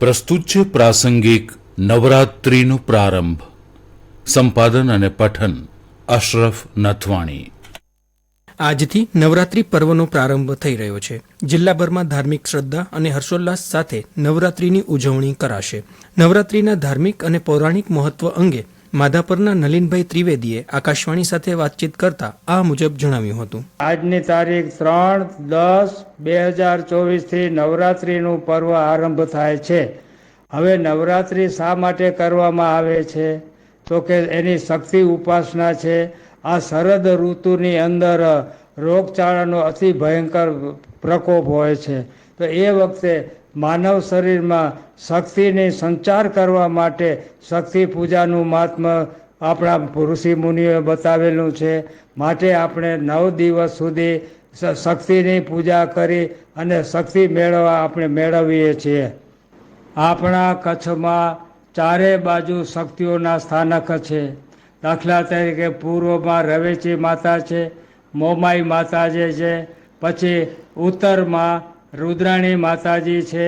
પ્રસ્તુત છે પ્રાસંગિક નવરાત્રિનો પ્રારંભ. સંપાદન અને પઠન અશરફ નથવાણી. આજથી નવરાત્રી પર્વનો પ્રારંભ થઈ રહ્યો છે. જિલ્લાભરમાં ધાર્મિક શ્રદ્ધા અને હર્ષોલ્લાસ સાથે નવરાત્રીની ઉજવણી કરાશે. નવરાત્રીના ધાર્મિક અને પૌરાણિક મહત્વ અંગે માધાપરના નલિનભાઈ ત્રિવેદીએ આકાશવાણી સાથે વાતચીત કરતા આ મુજબ જણાવ્યું હતું. આજની તારીખ 3/10/2024 થી નવરાત્રીનું પર્વ આરંભ થાય છે. હવે નવરાત્રી શા માટે કરવામાં આવે છે તો કે એની શક્તિ ઉપાસના છે. આ શરદ ઋતુની અંદર રોગચાળાનો અતિ ભયંકર પ્રકોપ હોય છે, તો એ વખતે માનવ શરીરમાં શક્તિની સંચાર કરવા માટે શક્તિ પૂજાનું મહાત્મ્ય આપણા ઋષિ મુનિઓએ બતાવેલું છે. માટે આપણે 9 દિવસ સુધી શક્તિની પૂજા કરી અને શક્તિ આપણે મેળવીએ છીએ. આપણા કચ્છમાં ચારે બાજુ શક્તિઓના સ્થાનક છે. દાખલા તરીકે પૂર્વમાં રવેચી માતા છે, મોમાઈ માતાજી છે, પછી ઉત્તરમાં રુદ્રાણી માતાજી છે,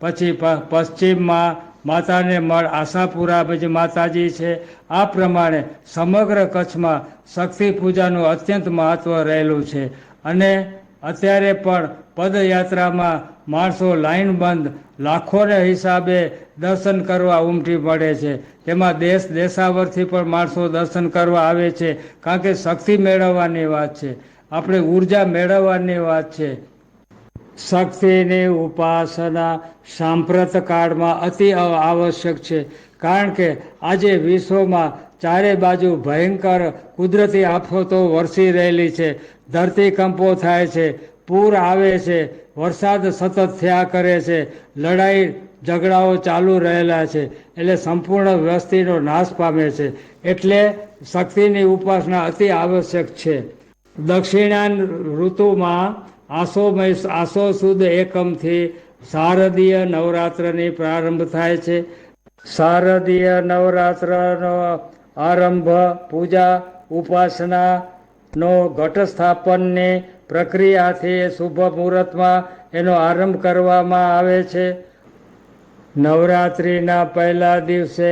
પછી પશ્ચિમમાં માતાને મળ આશાપુરા માતાજી છે. આ પ્રમાણે સમગ્ર કચ્છમાં શક્તિ પૂજાનું અત્યંત મહત્ત્વ રહેલું છે. અને અત્યારે પણ પદયાત્રામાં માણસો લાઈનબંધ લાખોના હિસાબે દર્શન કરવા ઉમટી પડે છે. તેમાં દેશ દેશાવરથી પણ માણસો દર્શન કરવા આવે છે, કારણ કે શક્તિ મેળવવાની વાત છે, આપણે ઉર્જા મેળવવાની વાત છે. શક્તિની ઉપાસના સાંપ્રત કાળમાં અતિ આવશ્યક છે, કારણ કે આજે વિશ્વમાં ચારે બાજુ ભયંકર કુદરતી આફતો વરસી રહેલી છે. ધરતીકંપો થાય છે, પૂર આવે છે, વરસાદ સતત થયા કરે છે, લડાઈ ઝઘડાઓ ચાલુ રહેલા છે, એટલે સંપૂર્ણ વસ્તીનો નાશ પામે છે. એટલે શક્તિની ઉપાસના અતિ આવશ્યક છે. દક્ષિણાયન ઋતુમાં આસો સુદ એકમથી શારદીય નવરાત્રની પ્રારંભ થાય છે. શારદીય નવરાત્રનો આરંભ પૂજા ઉપાસનાનો ઘટ સ્થાપનની પ્રક્રિયાથી શુભ મુહૂર્તમાં એનો આરંભ કરવામાં આવે છે. નવરાત્રિના પહેલા દિવસે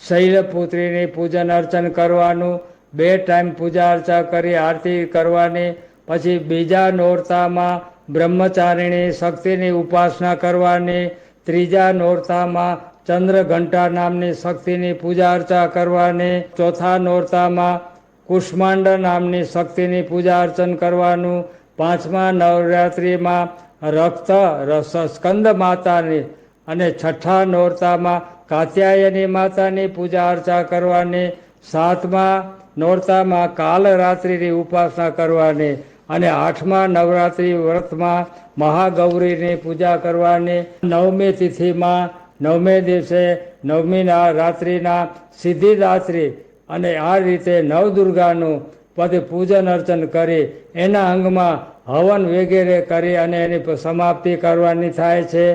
શૈલપુત્રીની પૂજન અર્ચન કરવાનું, 2 ટાઈમ પૂજા અર્ચા કરી આરતી કરવાની. પછી બીજા નોરતામાં બ્રહ્મચારિણી શક્તિની ઉપાસના કરવાની. ત્રીજા નોરતામાં ચંદ્રઘંટા નામની શક્તિની પૂજા અર્ચા કરવાની. ચોથા નોરતામાં કુષ્માંડ નામની શક્તિની પૂજા અર્ચન કરવાનું. 5મા નવરાત્રિમાં સ્કંદ માતાની અને 6ઠા નોરતામાં કાત્યાયની માતાની પૂજા અર્ચા કરવાની. 7મા નોરતામાં કાલરાત્રિની ઉપાસના કરવાની. અને 8મા નવરાત્રિ વ્રતમાં મહાગૌરીની પૂજા કરવાની. 9મી તિથિમાં 9મે દિવસે 9મી રાત્રિના સિદ્ધિદાત્રી અને આ રીતે નવદુર્ગાનું પૂજન અર્ચન કરી એના અંગમાં હવન વગેરે કરી અને એની સમાપ્તિ કરવાની થાય છે.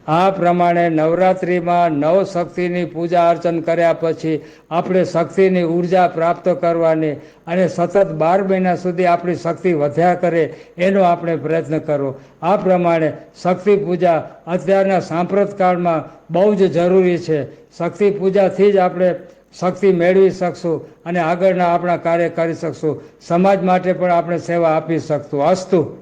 આ પ્રમાણે નવરાત્રિમાં નવ શક્તિની પૂજા અર્ચન કર્યા પછી આપણે શક્તિની ઉર્જા પ્રાપ્ત કરવાની અને સતત 12 મહિના સુધી આપણી શક્તિ વધ્યા કરે એનો આપણે પ્રયત્ન કરવો. આ પ્રમાણે શક્તિ પૂજા અત્યારના સાંપ્રત કાળમાં બહુ જ જરૂરી છે. શક્તિ પૂજાથી જ આપણે શક્તિ મેળવી શકશું અને આગળના આપણા કાર્ય કરી શકશું. સમાજ માટે પણ આપણે સેવા આપી શકશું. અસ્તુ.